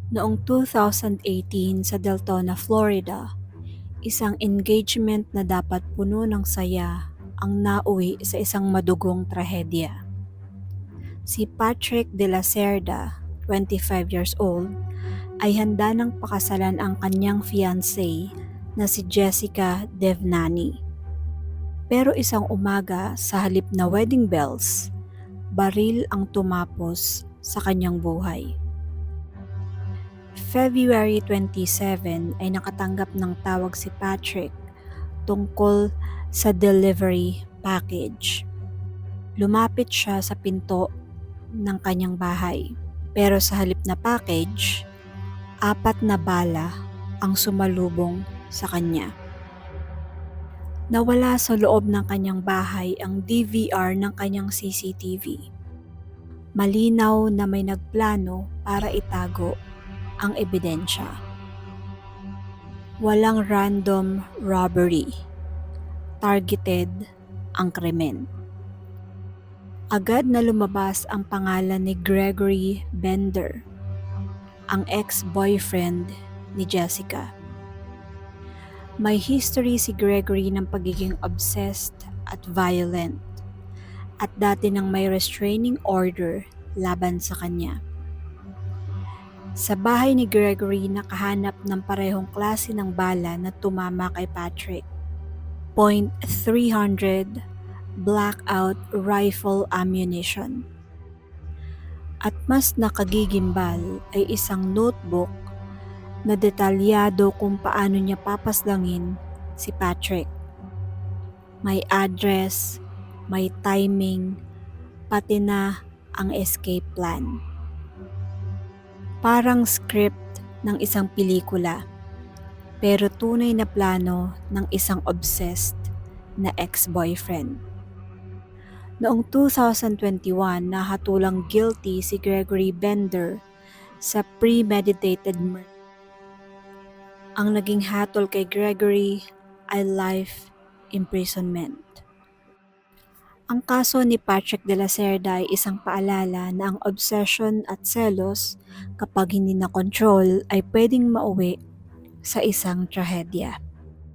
Noong 2018 sa Deltona, Florida, isang engagement na dapat puno ng saya ang nauwi sa isang madugong trahedya. Si Patrick de la Cerda, 25 years old, ay handa ng pakasalan ang kanyang fiancé na si Jessica Devnani. Pero isang umaga sa halip na wedding bells, baril ang tumapos sa kanyang buhay. February 27 ay nakatanggap ng tawag si Patrick tungkol sa delivery package. Lumapit siya sa pinto ng kanyang bahay, pero sa halip na package, 4 na bala ang sumalubong sa kanya. Nawala sa loob ng kanyang bahay ang DVR ng kanyang CCTV. Malinaw na may nagplano para itago ang ebidensya. Walang random robbery. Targeted ang krimen. Agad na lumabas ang pangalan ni Gregory Bender, ang ex-boyfriend ni Jessica. May history si Gregory ng pagiging obsessed at violent, at dati nang may restraining order laban sa kanya. Sa bahay ni Gregory nakahanap ng parehong klase ng bala na tumama kay Patrick. .300 blackout rifle ammunition. At mas nakagigimbal ay isang notebook na detalyado kung paano niya papaslangin si Patrick. May address, may timing, pati na ang escape plan. Parang script ng isang pelikula, pero tunay na plano ng isang obsessed na ex-boyfriend. Noong 2021, nahatulang guilty si Gregory Bender sa premeditated murder. Ang naging hatol kay Gregory ay life imprisonment. Ang kaso ni Patrick de la Cerda ay isang paalala na ang obsession at selos, kapag hindi na control, ay pwedeng mauwi sa isang trahedya.